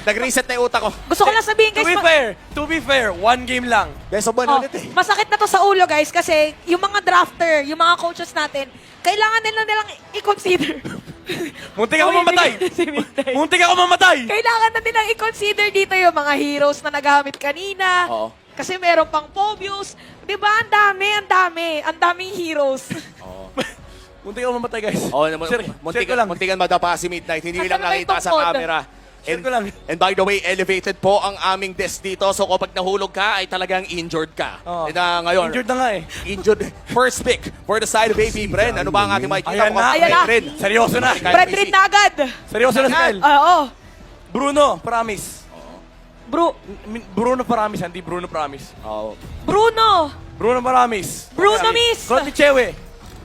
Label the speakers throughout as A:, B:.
A: Nag-reset na yung utak ko.
B: Gusto ko lang sabihin guys,
C: To be fair, one game lang.
A: Best of one
B: oh,
A: ulit eh.
B: masakit na to sa ulo guys kasi yung mga drafter, yung mga coaches natin, kailangan nilang i-consider.
C: Muntik ako mamatay!
B: Si Midnight.
C: Muntik ako mamatay!
B: Kailangan na nilang i-consider dito yung mga heroes na nagamit kanina.
A: Oo.
B: Kasi meron pang Pobius. Di ba? Ang dami. Ang daming heroes.
C: Muntik ako mamatay, guys.
A: Oh,
C: Share ko lang.
A: muntikan madapa si Midnight. Hindi
B: Nasaan
A: lang
B: na ba yung
A: nakita sa
B: tungkod?
A: camera.
C: Share ko lang.
A: And by the way, elevated po ang aming desk dito. So kapag nahulog ka, ay talagang injured ka.
C: Oo.
A: And ngayon,
C: Injured na nga eh.
A: injured. First pick for the side of AB Bren. Ano ba ang ating makikita?
C: Ayan na.
B: Ayan na.
A: Bren.
C: Seryoso na.
B: Brad Reed na agad.
C: Seryoso na si Kyle.
B: Oo.
C: Bruno, promise.
B: Bruno
C: Promise, hindi Bruno Promise.
A: Oh.
C: Bruno Promise.
B: Bruno Miss.
C: Kulot ni Chewe.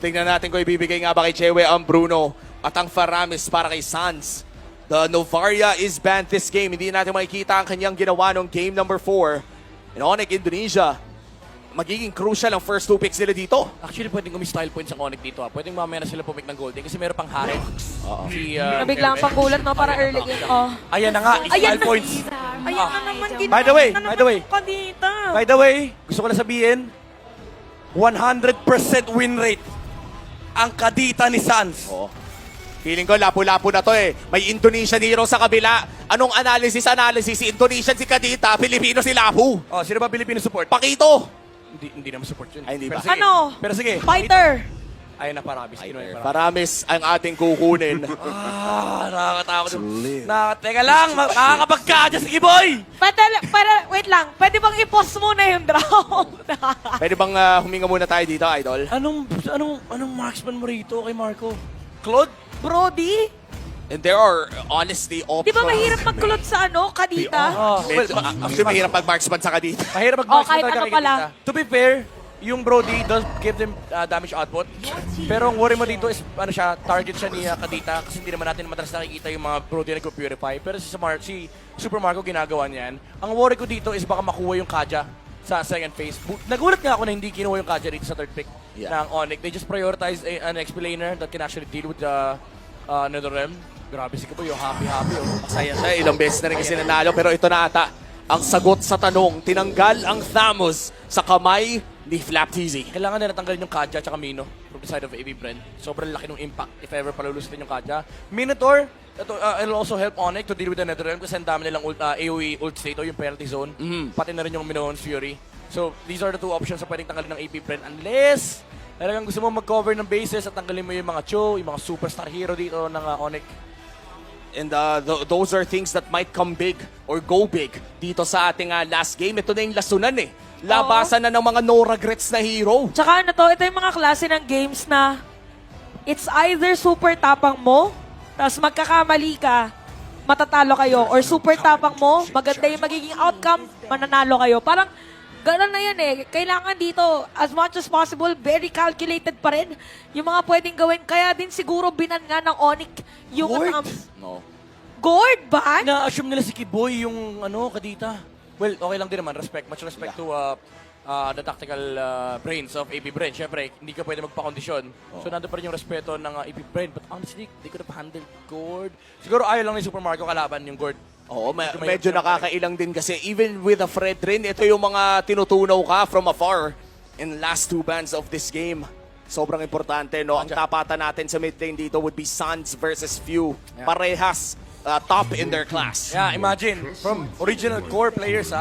A: Tingnan natin kung ibibigay nga ba kay Chewe ang Bruno at ang Faramis para kay Sans. The Novaria is banned this game. Hindi natin makikita ang kanyang ginawa nung game number 4. In Onyx Indonesia, magiging crucial ang first 2 picks nila dito.
D: Actually, pwedeng gumi-style points ang Onyx dito. Pwedeng mamaya na sila pumick ng golden kasi meron pang Haret. Si,
B: Nabiglang panggulat no para early game. Oh.
C: Ayan na nga,
B: Ayan
C: style
B: na.
C: points.
B: Ayan na naman.
C: By the way,
B: ginawa
C: by the way.
B: na naman Kadita.
C: By the way, gusto ko na sabihin, 100% win rate ang kadita ni Sans.
A: Oo. Feeling ko lapu-lapu na to eh. May Indonesian hero sa kabila. Anong analysis? Si Indonesian si Kadita, Pilipino si Lapu.
C: Oh, sino ba Filipino support?
A: Pakito!
C: Hindi naman support yun.
A: Ay, hindi ba?
C: Pero sige,
B: Ano?
C: Pero sige.
B: Fighter.
C: Ayun na, Parabis.
A: Paramis ang ating kukunin.
C: Nakakatakot. Teka lang, makakapagkadya si Kiboy!
B: Wait lang. Pwede bang i-pause muna yung draft?
A: Pwede bang huminga muna tayo dito, Idol?
C: Anong marksman mo rito kay Marco? Claude?
B: Brody?
A: And there are honestly options.
B: Di ba mahirap magkulot sa Kadita?
A: Actually, mahirap mag-marksman sa Kadita.
C: Mahirap
B: Oh,
C: mag-marksman
B: kahit
C: talaga
B: ano
C: kay
B: pala.
C: Kadita. To be fair, yung Brody does give them damage output. Pero ang worry mo dito is target siya ni Kadita kasi hindi naman natin madalas nakikita yung mga Brody na nagpo-purify. Pero si Super Marco ginagawa niyan. Ang worry ko dito is baka makuha yung Kaja sa second phase. Nagulat nga ako na hindi kinuha yung Kaja dito sa third pick ng Onyx. They just prioritized an explainer that can actually deal with the NetherRealm. Grabe si Kaboy, yung happy-happy.
A: Masaya siya. Ilang beses na rin kasi nanalo. Pero ito na ata ang sagot sa tanong. Tinanggal ang Thamos sa kamay ni Flap TZ.
C: Kailangan na natanggalin yung Kaja at Mino from the side of AB Bren. Sobrang laki ng impact if ever palulusitin yung Kaja. Minotaur, it'll also help Onyx to deal with the NetherRealm kasi ang dami nilang AoE ult state o yung penalty zone. Pati na rin yung Minoan's Fury. So, these are the two options na pwedeng tanggalin ng AB Bren unless talagang gusto mo mag-cover ng bases at tanggalin mo yung mga Cho, yung mga superstar hero dito ng Onyx.
A: And those are things that might come big or go big dito sa ating last game. Ito na yung lasunan eh. Labasan na ng mga no regrets na hero.
B: Tsaka ito yung mga klase ng games na it's either super tapang mo, tapos magkakamali ka, matatalo kayo, or super tapang mo, maganda yung magiging outcome, mananalo kayo. Parang ganun na yan eh. Kailangan dito, as much as possible, very calculated pa rin yung mga pwedeng gawin. Kaya din siguro binan nga ng Onyx yung...
A: No.
B: Gord ba?
C: Na-assume nila si Kiboy yung Kadita. Well, okay lang din naman. Much respect to the tactical brains of AB Bren. Siyempre, hindi ka pwede magpa-kondisyon. So, nandun pa rin yung respeto ng AB Bren. But honestly, they could have handled Gord. Siguro ayaw lang ni Super Marco kalaban yung Gord.
A: Oo, medyo nakakailang din kasi even with a Fred rin, ito yung mga tinutunaw ka from afar in last 2 bands of this game. Sobrang importante, no? Ang tapatan natin sa mid lane dito would be Sans versus Few. Parehas top in their class.
C: Yeah, imagine, from original core players,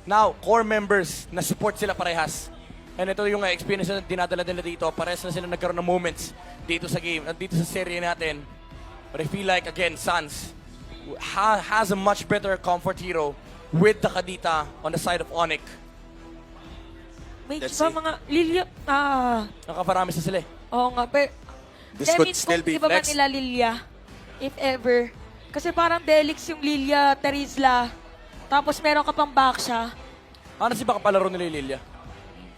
C: now, core members na support sila parehas. And ito yung experience na dinadala nila dito. Parehas na sila nagkaroon ng moments dito sa game, dito sa serye natin. But I feel like, again, Sans has a much better comfort hero with the Kadita on the side of Onyx.
B: May
A: Let's
B: iba
A: see.
B: mga Lilia...
C: Nakaparami sa sila eh.
B: Oo nga, pero...
A: This could still be
B: iba ba
A: flex.
B: nila Lilia? If ever. Kasi parang Delix yung Lilia, Terizla. Tapos meron ka pang Baksha.
C: Honestly, baka palaro nila yung Lilia.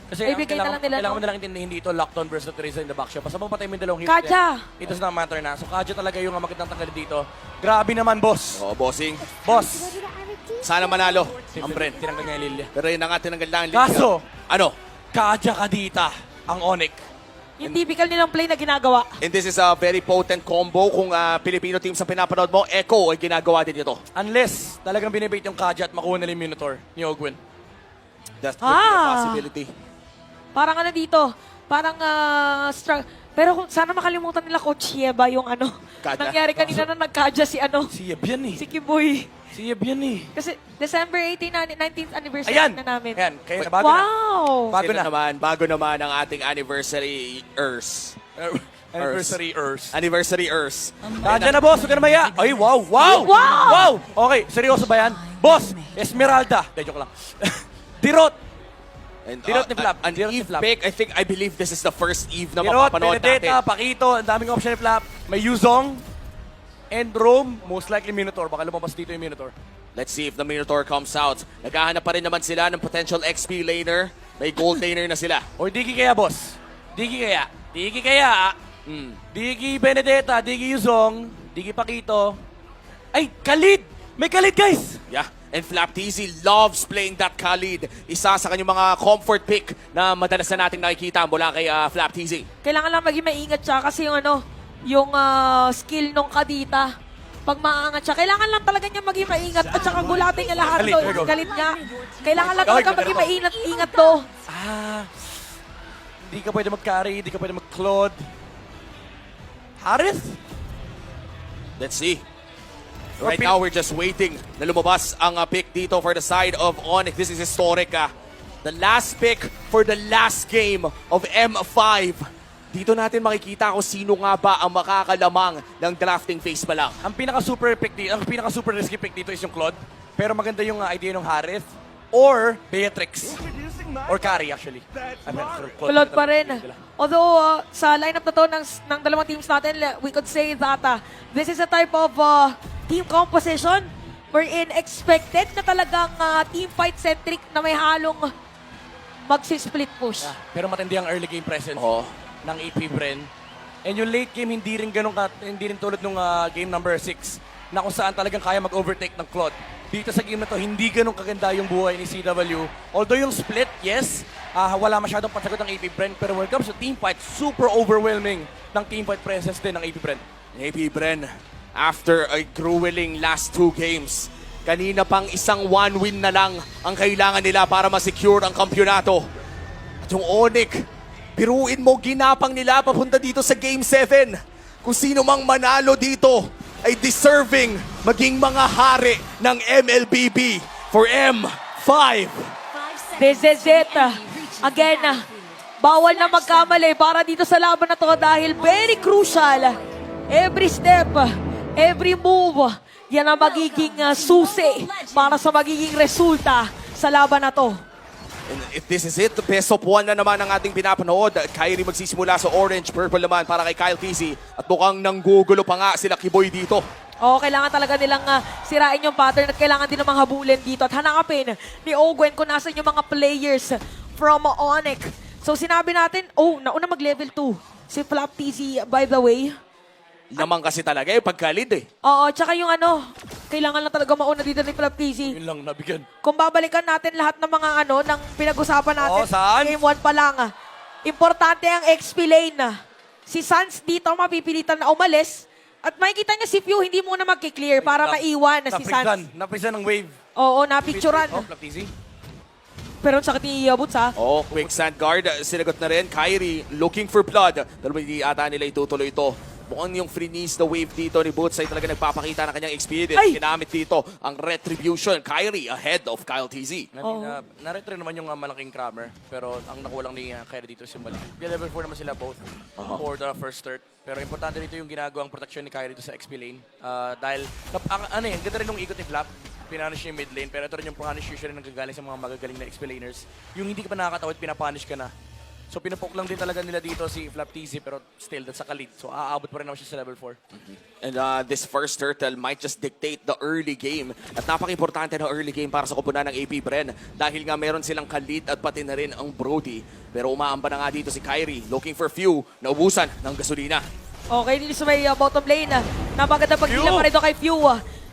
C: Kasi ang
B: Ibigay na lang nila,
C: kailangan mo
B: no?
C: nalang intindihin dito, Lockdown versus Teresa in the back shot. Basta mapatay mo yung dalawang hero.
B: Kaja!
C: It does not matter na. So Kaja talaga yung magandang tanggalin dito. Grabe naman, boss.
A: Oo, bossing.
C: Boss.
A: Sana manalo ang Bren.
C: Tinanggal niya yung Lilia.
A: Pero yun na nga, tinanggal na ang Lilia.
C: Kaso,
A: Ano?
C: Kaja Kadita ang Onyx.
B: Yung typical nilang play na ginagawa.
A: And this is a very potent combo. Kung Filipino teams ang pinapanood mo, Echo ay ginagawa din ito.
C: Unless talagang binibait yung Kaja at makuha nila yung Minotaur ni Ogwin.
A: That could be a
B: Ah.
A: possibility.
B: Parang ano dito, parang pero kung sana makalimutan nila Coach Yeba yung ano,
A: Kada.
B: nangyari kanina na nagkadya si ano,
C: Si Yeb yan eh.
B: si Kiboy.
C: Si Yeb yan eh.
B: Kasi December 18 na, 19th anniversary
C: Ayan!
B: na namin.
C: Ayan, kaya na bago na.
B: Wow!
C: Bago na.
A: Bago naman ang ating anniversary Earth.
C: Anniversary Earth.
A: Anniversary Earth.
C: Nandiyan na, boss. Huwag ka na maya. Ay, wow. Wow!
B: Wow!
C: Wow! Okay, seryoso ba yan? Boss, Esmeralda. De, joke lang. Dirot.
A: And,
C: Dirot ni Flap.
A: An
C: Dirot ni
A: Eve
C: Flap.
A: pick. I believe this is the first Eve na
C: Dirot,
A: mapapanood
C: Benedetta,
A: natin.
C: Pakito. Ang daming option ni Flap. May Yuzong. And Rome. Most likely Minotaur. Baka lumabas dito yung Minotaur.
A: Let's see if the Minotaur comes out. Naghahanap pa rin naman sila ng potential XP laner. May gold laner na sila.
C: O, Digi kaya, boss? Digi kaya? Digi kaya? Digi Benedetta, Digi Yuzong, Digi Pakito. Ay, Khalid! May Khalid, guys!
A: Yeah. And Flap TZ loves playing that Khalid. Isa sa kanyang mga comfort pick na madalas na nating nakikita mula kay Flap TZ.
B: Kailangan lang maging maingat siya kasi yung ano, yung skill nung Kadita. Pag maangat siya, kailangan lang talaga niya maging maingat at saka gulatin niya lahat
C: Galit,
B: to.
C: there you go.
B: Galit niya. Kailangan lang
C: Okay,
B: talaga
C: pero
B: maging
C: ako.
B: maingat to.
C: Hindi ka pwede mag-carry, hindi ka pwede mag-Claude. Harith?
A: Let's see. Right now, we're just waiting na lumabas ang pick dito for the side of Onyx. This is historic. The last pick for the last game of M5. Dito natin makikita kung sino nga ba ang makakalamang ng drafting phase pa lang.
C: Ang pinaka-super pick dito, ang pinaka-super risky pick dito is yung Claude. Pero maganda yung idea ng Harith or Beatrix. Or Carry, actually.
B: Kulot pa rin. Although, sa lineup na to ng dalawang teams natin, we could say that this is a type of team composition wherein expected na talagang team fight-centric na may halong magsi-split push.
C: Pero matindi ang early game presence
A: Oo.
C: ng AP Bren. And yung late game, hindi rin hindi rin tulad nung game number 6 na kung saan talagang kaya mag-overtake ng Claude. Dito sa game na to, hindi ganun kaganda yung buhay ni CW. Although yung split, yes, wala masyadong pansagot ng AP Bren. Pero when it comes to team fight, super overwhelming ng team fight presence din ng AP Bren.
A: AP Bren, after a grueling last 2 games, kanina pang isang 1 win na lang ang kailangan nila para ma-secure ang kampyonato. At yung Onyx, biruin mo, ginapang nila papunta dito sa Game 7. Kung sino mang manalo dito ay deserving maging mga hari ng MLBB for M5.
B: This is it. Again, bawal na magkamali para dito sa laban na to dahil very crucial. Every step, every move, yan ang magiging susi para sa magiging resulta sa laban na to.
A: And if this is it, the best of 1 na naman ang ating pinapanood. Kyrie magsisimula sa orange, purple naman para kay Kyle TZ. At mukhang nanggugulo pa nga sila Kiboy dito.
B: Oo, kailangan talaga nilang sirain yung pattern at kailangan din namang habulin dito at hanapin ni Ogwen kung nasan yung mga players from Onyx. So sinabi natin, nauna mag-level 2 si Flap TZ, by the way.
A: Naman kasi talaga pagkalid
B: Oo, tsaka yung kailangan lang talaga mauna dito ni Flap TZ.
C: Yun lang, nabigyan.
B: Kung babalikan natin lahat ng mga ng pinag-usapan natin,
C: Oo, saan?
B: Game 1 pa lang, importante ang XP lane. Si Sans dito mapipilitan na umalis at makikita niya si Pew hindi muna magki-clear para maiwan na si Sans.
C: Naprisan ng wave.
B: Oo, napicturan.
C: Oh, Flap TZ.
B: Pero ang sakit ni Boots ha.
A: Oh, quick sand guard, sinagot na rin. Kyrie looking for blood. Dalawa hindi ata nila itutuloy ito. Mukhang yung freeze na wave dito ni Boots ay talaga nagpapakita ng kanyang experience.
B: Ay!
A: Ginamit dito ang retribution. Kyrie ahead of Kyle TZ.
C: Na-retry naman yung malaking Kramer. Pero ang nakuha lang ni Kyrie dito si Malik. Level 4 naman sila both for the first start. Pero importante dito yung ginagawang protection ni Kyrie dito sa XP lane. Dahil, ganda rin yung ikot ni Flap. Pinanish niya yung mid lane. Pero ito rin yung punish usually nanggagaling sa mga magagaling na XP laners. Yung hindi ka pa nakakatawid, pinapunish ka na. So pinapok lang din talaga nila dito si Flap TZ pero still that's sa Khalid. So aabot pa rin naman siya sa level 4.
A: And this first turtle might just dictate the early game. At napaka-importante ng early game para sa kupunan ng AP Bren. Dahil nga meron silang Khalid at pati na rin ang Brody. Pero umaamba na nga dito si Kyrie. Looking for few. Naubusan ng gasolina.
B: Okay, dito sa may bottom lane. Napaganda pagkila
C: Few!
B: pa rin doon kay Few.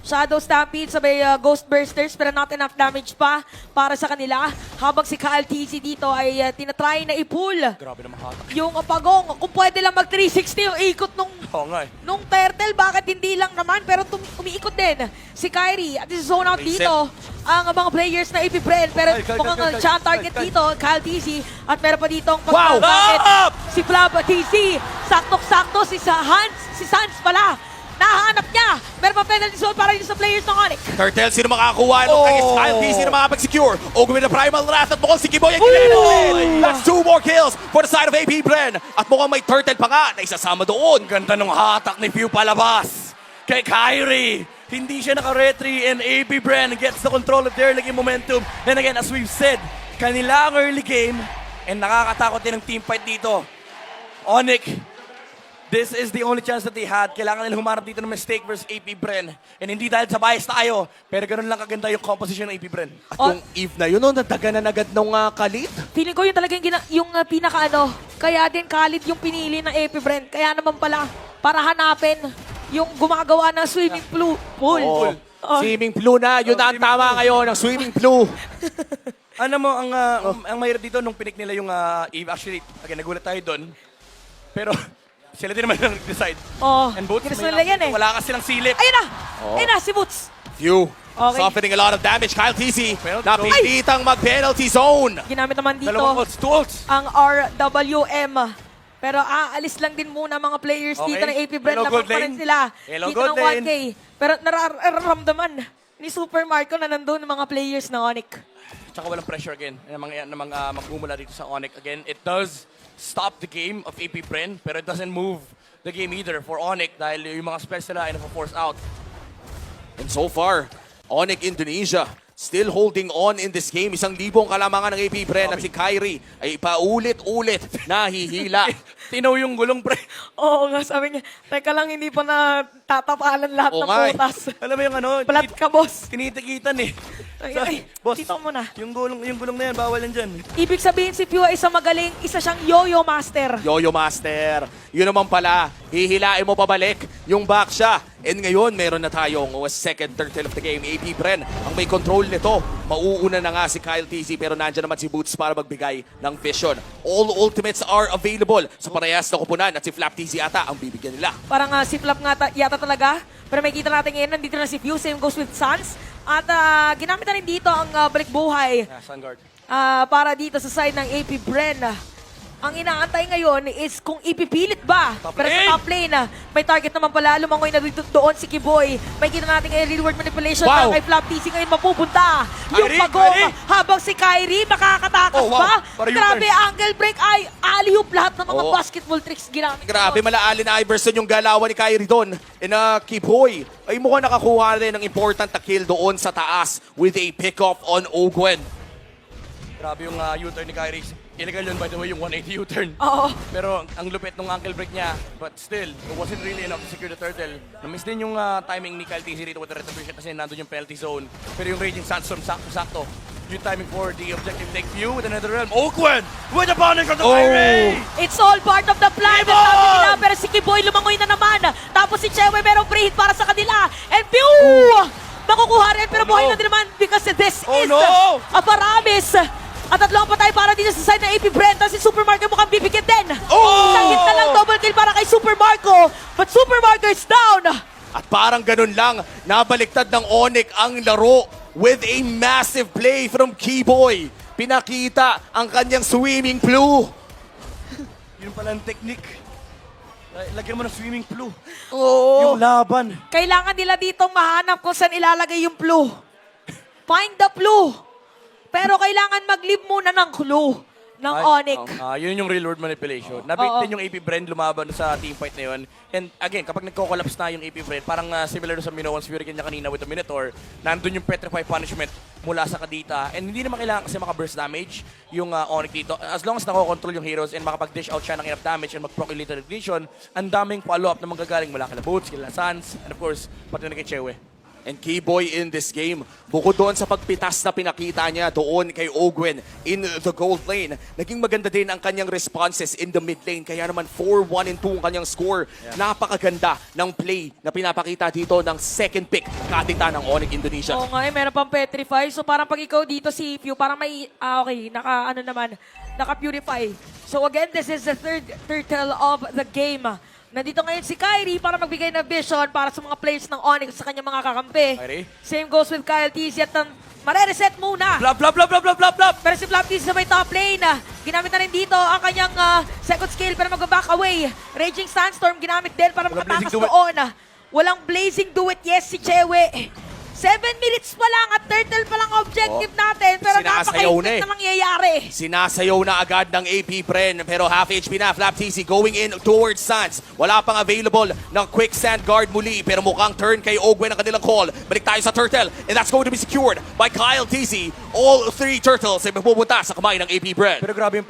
B: Shadow Stampede, sabay Ghost Bursters, pero not enough damage pa para sa kanila. Habang si Kyle TC dito ay tinatry na i-pull
C: Grabe naman hatak.
B: yung pagong. Kung pwede lang mag 360 yung ikot
C: Oo nga eh.
B: nung turtle, bakit hindi lang naman? Pero umiikot din si Kyrie. At zone out
A: Reset.
B: dito ang mga players na ipibren. Pero
C: Kyle,
B: mukhang
C: Kyle,
B: siya ang target
C: Kyle.
B: dito, Kyle TC. At meron pa dito ang
A: Wow!
B: pagkakakit.
C: Up!
B: Si Flab TC. Saktok-sakto si Sans pala. Nahanap niya. Meron pa penalty zone para dito sa players ng Onyx.
A: Turtle, sino makakakuha?
C: Oh!
A: Kyle T, sino makapag-secure? Ogun with the Primal Wrath at mukhang si Kiboy ang kinilin. That's 2 more kills for the side of AP Bren. At mukhang may Turtle pa nga na isasama doon.
C: Ganda nung hatak ni Pew palabas. Kay Kyrie. Hindi siya naka-retry and AP Bren gets the control of their early momentum. And again, as we've said, kanila ang early game and nakakatakot din ang team fight dito. Onyx, this is the only chance that they had. Kailangan nila humarap dito ng mistake versus AP Bren. And hindi dahil sa bias tayo, pero ganun lang kaganda yung composition ng AP Bren.
A: At yung Eve na yun, no, nadaganan agad nung Khalid.
B: Feeling ko yun talaga yung pinaka kaya din Khalid yung pinili ng AP Brent. Kaya naman pala, para hanapin yung gumagawa ng swimming pool.
A: Oo.
B: Oh.
A: Swimming pool na, yun na ang
C: swimming
A: tama
C: pool.
A: ngayon, ang swimming pool.
C: Ano mo, ang mahirap dito nung pinik nila yung Eve, actually, again, nagulat tayo doon. Pero, sila din naman ang nag-decide.
B: Oh,
C: And Boots,
B: ginis
C: may
B: nila yan eh.
C: wala kasi silang silip.
B: Ayun na! Ayun na, si Boots.
A: Few.
B: Okay.
A: Softening a lot of damage. Kyle TC,
C: Penalty
A: napilitang mag-penalty zone.
B: Ginamit naman dito
C: Dalawang ults, 2 ults.
B: ang RWM. Pero aalis lang din muna mga players dito ng AP Brent.
C: Hello,
B: Lamang
C: Gold
B: pa rin
C: Lane.
B: sila.
C: Hello,
B: Dito
C: Gold
B: ng 1K. Pero nararamdaman ni Super Marco na nandun ng mga players na Onyx.
C: Tsaka walang pressure again na magmumula dito sa Onyx. Again, it does stop the game of AP Bren, pero it doesn't move the game either for Onyx dahil yung mga spells nila ay na-force out.
A: And so far, Onyx Indonesia still holding on in this game. 1,000 kalamangan ng AP Bren at si Kyrie ay paulit-ulit nahihila.
C: Tinaw yung gulong, pre.
B: Oo nga, sabi niya, teka lang, hindi pa na tatapalan lahat
A: Oo
B: ng
A: nga eh.
B: putas.
C: Alam mo yung ano,
B: Plat ka, boss.
C: tinitikitan eh.
B: Ay,
C: Boss,
B: dito muna.
C: yung gulong na yan, bawal yan dyan.
B: Ibig sabihin si Pua isa magaling, isa siyang yo-yo master.
A: Yo-Yo Master. Yun naman pala, hihilain mo pabalik yung back siya. And ngayon, meron na tayong second turtle of the game, AP Bren. Ang may control nito, mauuna na nga si Kyle TC pero nandiyan naman si Boots para magbigay ng vision. All ultimates are available sa parehas na kupunan at si Flap TC ata ang bibigyan nila.
B: Parang si Flap nga yata talaga. Pero may kita natin ngayon, nandito na si Pew, same goes with Sans. At ginamit na rin dito ang balik buhay
C: Sunguard.
B: para dito sa side ng AP Bren. Ang inaantay ngayon is kung ipipilit ba.
C: Top
B: Pero
C: lane!
B: sa top lane, may target naman pala. Lumangoy na dito doon si Kiboy. May kita natin ngayon real world manipulation
A: Wow!
B: na kay Flap TC ngayon mapupunta. Yung
C: Kyrie,
B: pagong
C: Kyrie!
B: habang si Kyrie makakatakas
C: Oh, wow!
B: pa.
C: Para
B: Grabe,
C: U-turn.
B: angle break ay alley-oop lahat ng mga
A: Oh.
B: basketball tricks ginamit.
A: Grabe, mala-Allen Iverson yung galawan ni Kyrie doon. And Kiboy ay mukhang nakakuha rin ng important na kill doon sa taas with a pick-off on Ogwen.
C: Grabe yung U-turn ni Kyrie. Illegal yun, by the way, yung 180 U-turn.
B: Oo.
C: Pero ang lupit ng ankle break niya, but still, it wasn't really enough to secure the turtle. Na-miss din yung timing ni Kyle TC dito with the retribution kasi nandun yung penalty zone. Pero yung Raging Sandstorm, sakto-sakto. Yung timing for the objective take view with another realm. Ogwen! With the bounding from the Kyrie!
B: It's all part of the plan.
C: Kiboy!
B: Sabi nila, pero si Kiboy lumangoy na naman. Tapos si Chewe merong free hit para sa kanila. And pew! Makukuha rin, pero
C: Oh,
B: buhay
C: no.
B: na din naman because this
C: Oh,
B: is
C: no!
B: a Paramis. At tatlong patay para dito sa side ng AP Brent. Si Super Marco mukhang bibigyan din.
A: Oh!
B: Isang hit na lang, double kill para kay Super Marco. But Super Marco is down.
A: At parang ganun lang, nabaliktad ng Onyx ang laro with a massive play from Kiboy. Pinakita ang kanyang swimming blue.
C: Yun pala ang technique. Lagyan mo ng swimming pool.
A: Oo.
C: Yung laban.
B: Kailangan nila ditong mahanap kung saan ilalagay yung blue. Find the blue. Pero kailangan mag-leave muna ng clue ng Onyx.
C: Yun yung real world manipulation.
B: Oo.
C: Nabait din yung AP Bren lumaban sa team fight na yun. And again, kapag nagko-collapse na yung AP Bren, parang similar sa Minowan's Fury kanya kanina with the Minotaur, nandun yung Petrify punishment mula sa Kadita. And hindi naman kailangan kasi maka-burst damage yung Onyx dito. As long as nako-control yung heroes and makapag-dish out siya ng enough damage and mag-proc elite recognition, ang daming follow-up na manggagaling mula kila Boots, kila Sans, and of course, pati na kay Chewe.
A: And Keyboy in this game, bukod doon sa pagpitas na pinakita niya doon kay Ogwen in the gold lane, naging maganda din ang kanyang responses in the mid lane. Kaya naman 4-1 and 2 ang kanyang score. Napakaganda ng play na pinapakita dito ng second pick katita ng Onyx Indonesia.
B: Oo nga, meron pang petrify. So parang pag ikaw dito si Pew, parang may, naka-purify. So again, this is the third turtle of the game. Nandito ngayon si Kyrie para magbigay ng vision para sa mga players ng Onyx sa kanyang mga kakampi.
C: Kyrie.
B: Same goes with Kyle TZ at mare-reset muna.
C: Blap, blap, blap, blap, blap, blap, blap!
B: Pero si Flap TZ sa may top lane. Ginamit na rin dito ang kanyang second skill para mag-back away. Raging Sandstorm ginamit din para
C: Walang
B: makatakas
C: Blazing Do It.
B: doon. Walang Blazing Do It, yes, si Chewe. 7 minutes pa lang at turtle pa lang objective natin. Pero
A: Sinasayaw na
B: napaka-higpit
A: eh.
B: na mangyayari.
A: Sinasayaw na agad ng AP Bren, pero half HP na. Flap TC going in towards Sands. Wala pang available ng quick sand guard muli, pero mukhang turn kay Ogwen ang kanilang call. Balik tayo sa Turtle, and that's going to be secured by Kyle TC. All three Turtles ay magpupunta sa kamay ng AP Bren.
C: Pero grabe yung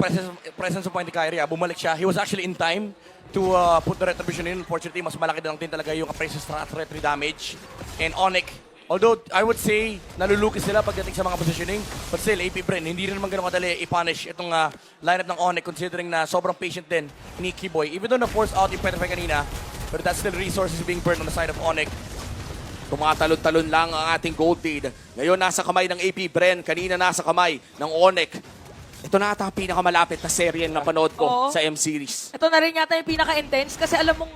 C: presence of point ni Kyrie. Bumalik siya. He was actually in time to put the retribution in. Unfortunately, mas malaki na lang din talaga yung appraisal strat retry damage. And Onyx, although I would say nalulukis sila pagdating sa mga positioning, but still AP Bren, hindi rin naman ganun kadali i-punish itong lineup ng Onyx considering na sobrang patient din ni Keyboy. Even though na-force out yung Petrify kanina, but that's still resources being burned on the side of Onyx.
A: Tumatalon-talon lang ang ating gold lead. Ngayon nasa kamay ng AP Bren, kanina nasa kamay ng Onyx. Ito na ata ang pinakamalapit na serye na napanood ko
B: Oo.
A: sa M-Series.
B: Ito na rin yata yung pinaka-intense kasi alam mong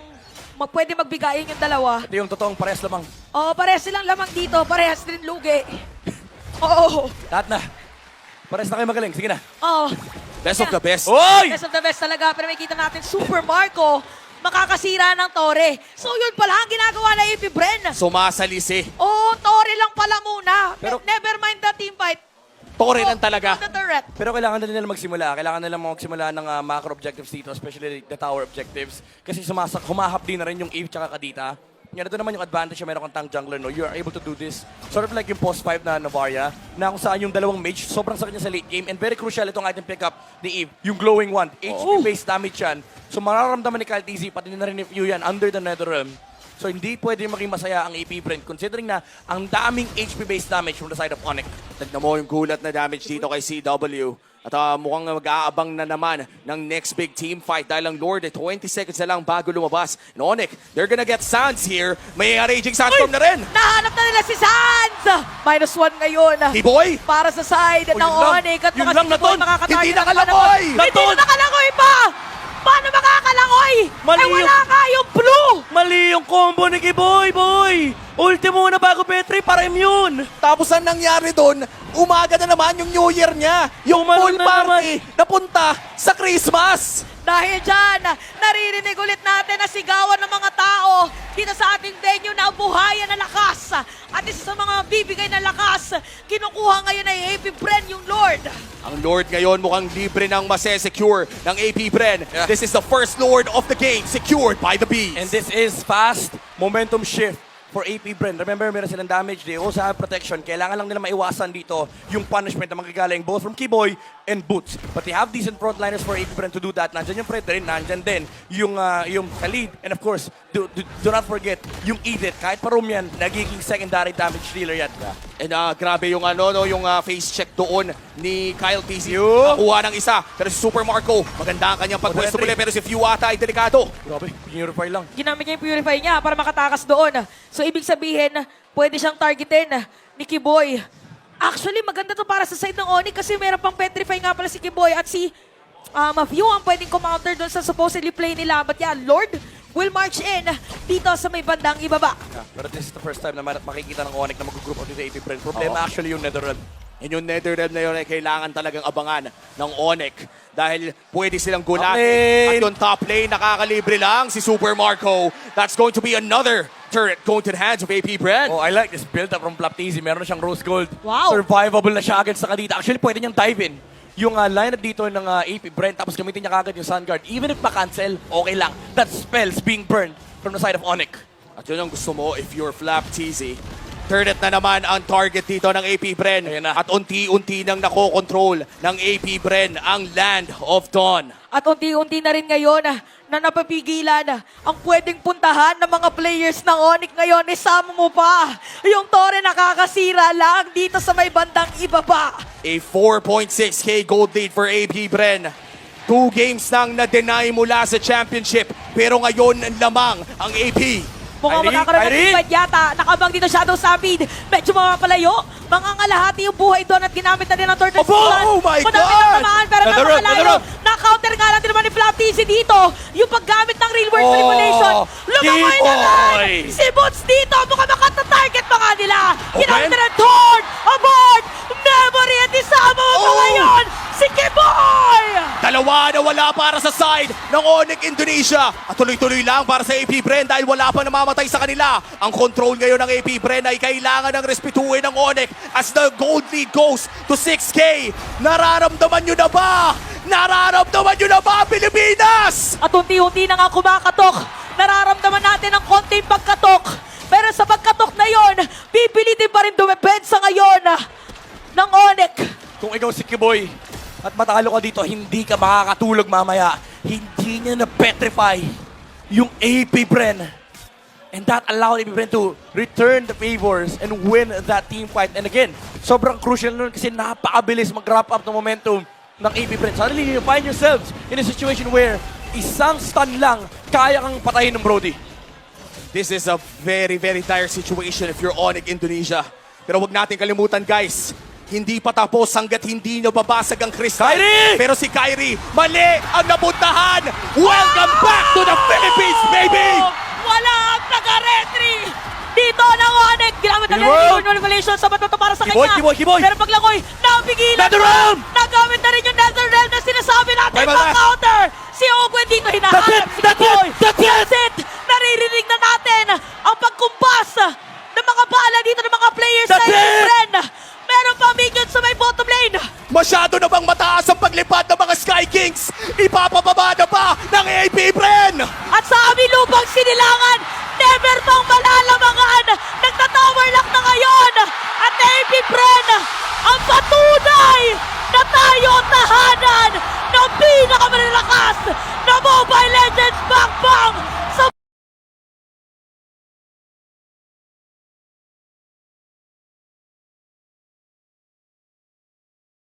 B: pwede magbigayin yung dalawa.
C: Ito yung totoong parehas lamang.
B: Oo, parehas silang lamang dito. Parehas din lugi. Oo.
C: Lahat na. Parehas na kayo magaling. Sige na.
B: Oo.
A: Best of the best.
C: Oy!
B: Best of the best talaga. Pero may kita natin, Super Marco, makakasira ng Tore. So yun pala ang ginagawa na AP Bren.
A: Sumasalisi.
B: Oo, Tore lang pala muna.
C: Pero-
B: Never mind the team fight.
A: Tore lang talaga.
B: The turret.
C: Pero kailangan na nila magsimula. Kailangan nila magsimula ng macro objectives dito, especially the tower objectives. Kasi humahap din na rin yung Eve tsaka Kadita. Yan, ito naman yung advantage na meron kang tank jungler, no? You are able to do this. Sort of like yung post 5 na Novaria, na kung saan yung dalawang mage, sobrang sakit niya sa late game. And very crucial itong item pickup ni Eve, yung glowing wand. HP-based damage yan. So mararamdaman ni Kyle TZ, pati na rin ni Few yan, under the Netherrealm. So hindi pwede maging masaya ang AP Brent considering na ang daming HP-based damage from the side of Onyx.
A: Tignan mo yung gulat na damage dito kay CW. At mukhang mag-aabang na naman ng next big team fight dahil ang Lord 20 seconds na lang bago lumabas. And Onyx, they're gonna get Sands here. May Raging Sandstorm na rin.
B: Nahanap na nila si Sands! -1 ngayon.
A: Keyboy!
B: Para sa side ng
C: yun lang.
B: Onyx. At
C: Yun
B: baka
C: lang,
B: si Keyboy
C: Naton.
B: makakatarget
A: Hindi
B: ng
A: nakalangoy.
B: Hindi na nakalangoy pa! Paano makakalangoy?
C: Mali
B: Eh wala
C: yung-
B: nga yung blue!
C: Mali yung combo ni Kiboy, boy! Ultimo na bago Petri para immune!
A: Tapos ang nangyari doon, umaga na naman yung New Year niya. Yung
C: Umano
A: pool
C: na
A: party napunta sa Christmas.
B: Dahil dyan, naririnig ulit natin na sigawan ng mga tao dito sa ating venue na buhayan na lakas. At isa sa mga bibigay na lakas, kinukuha ngayon ay AP Bren yung Lord.
A: Ang Lord ngayon mukhang libre ng masesecure ng AP Bren.
C: Yeah.
A: This is the first Lord of the game secured by the Bees.
C: And this is fast momentum shift for AP Brent. Remember, meron silang damage. They also have protection. Kailangan lang nila maiwasan dito yung punishment na magagaling both from Keyboy and Boots. But they have decent frontliners for AP Brent to do that. Nandyan yung Fred rin, nandyan din yung Khalid. And of course, do not forget yung Edith. Kahit pa room yan, nagiging secondary damage dealer yan.
A: And grabe yung yung face check doon ni Kyle TZ.
C: Yup.
A: Nakuha ng isa. Pero si Super Marco, maganda ang kanyang pagpwesto muli. Pero si Few ata ay delikado.
C: Grabe, purify lang.
B: Ginamit niya yung purify niya para makatakas doon. So, ibig sabihin, pwede siyang targetin ni Kiboy. Actually, maganda to para sa side ng Onyx kasi meron pang petrify nga pala si Kiboy at si Mafew ang pwedeng counter doon sa supposedly play nila. But yeah, Lord will march in dito sa may bandang ibaba.
C: Yeah, pero this is the first time na makikita ng Onyx na mag-group up dito AP Brent. Problema actually yung Netherrealm.
A: And yung Netherrealm na yun ay kailangan talagang abangan ng Onyx dahil pwede silang
C: Top
A: gulatin.
C: lane.
A: At yung top lane, nakakalibre lang si Super Marco. That's going to be another turret going to the hands of AP Brent.
C: Oh, I like this build up from Plaptizi. Meron na siyang rose gold.
B: Wow.
C: Survivable na siya against sa Kadita. Actually, pwede niyang dive in yung lineup dito ng AP Brent tapos gamitin niya kagad yung Sun Guard. Even if ma-cancel, okay lang. That spell's being burned from the side of Onyx.
A: At yun ang gusto mo if you're Flap TZ. Turret na naman ang target dito ng AP Bren.
C: Ayan na.
A: At unti-unti nang nakokontrol ng AP Bren ang Land of Dawn.
B: At unti-unti na rin ngayon na napapigilan ang pwedeng puntahan ng mga players ng Onyx ngayon. Isama mo pa yung Torre nakakasira lang dito sa may bandang ibaba.
A: A 4.6k gold lead for AP Bren. 2 games nang na-deny mula sa championship. Pero ngayon lamang ang AP.
B: Mukhang
C: Kyrie,
B: magkakaroon ng
C: Kyrie!
B: teamfight yata. Nakabang dito Shadow Stampede. Medyo mapapalayo. Mangangalahati yung buhay doon at ginamit na din ang Turtle
A: Opo! Oh my
B: Manapit
A: God!
B: ang tamaan pero
C: Another run,
B: napakalayo.
C: another run.
B: Na-counter nga lang din naman ni Flap TC dito. Yung paggamit ng real world manipulation. Lumangoy na nga!
C: Kiboy!
B: Si Boots dito. Mukhang makata-target pa nga nila. Ginamit
C: Open.
B: na ng Torn. Aboard! Memory at isama mo pa
A: Oh!
B: ngayon. Si Kiboy!
A: Dalawa na wala para sa side ng Onyx Indonesia. At tuloy-tuloy lang para sa AP Bren dahil wala pa namamatay sa kanila. Ang control ngayon ng AP Bren ay kailangan ng respetuhin ng Onyx as the gold lead goes to 6k. Nararamdaman nyo na ba? Nararamdaman nyo na ba, Pilipinas?
B: At unti-unti na nga kumakatok. Nararamdaman natin ang konting pagkatok. Pero sa pagkatok na yon, pipilitin pa rin dumepensa ngayon ng Onyx.
C: Kung ikaw si Kiboy at matalo ka dito, hindi ka makakatulog mamaya. Hindi niya na-petrify yung AP Bren. And that allowed AP Bren to return the favors and win that team fight. And again, sobrang crucial nun kasi napakabilis mag-wrap up ng momentum ng AP Bren. Suddenly, you find yourselves in a situation where isang stun lang kaya kang patayin ng Brody.
A: This is a very, very dire situation if you're Onyx Indonesia. Pero wag natin kalimutan, guys. Hindi pa tapos hanggat hindi nababasag ang crystal.
C: Kyrie!
A: Pero si Kyrie, mali ang napuntahan. Welcome back to the Philippines, baby!
B: Wala ang taga-retry! Dito ng Onyx! Ginamit na
C: Kiboy!
B: rin yung manipulation sa bato para sa
C: Kiboy,
B: kanya.
C: Kiboy, Kiboy!
B: Pero paglangoy, napigilan
C: Nether
B: na!
C: Realm!
B: Nagamit na rin yung Nether Realm na sinasabi natin
C: Bye, bye,
B: pang
C: bye.
B: counter! Si Ogwen dito hinahanap si
C: That's it!
B: Kiboy!
C: That's it!
B: That's it! Naririnig na natin ang pagkumpas ng mga bala dito ng mga players
C: That's
B: sa
C: it!
B: Ren! Meron pa minions sa may bottom lane!
A: Masyado na bang mataas ang paglipad ng mga Sky Kings? Ipapababa na ba ng AP Bren?
B: At sa aming lupang sinilangan, never pang malalamangan! Nagtatower lock na ngayon! At AP Bren, ang patunay na tayo ang tahanan ng pinakamalalakas na Mobile Legends Bang Bang sa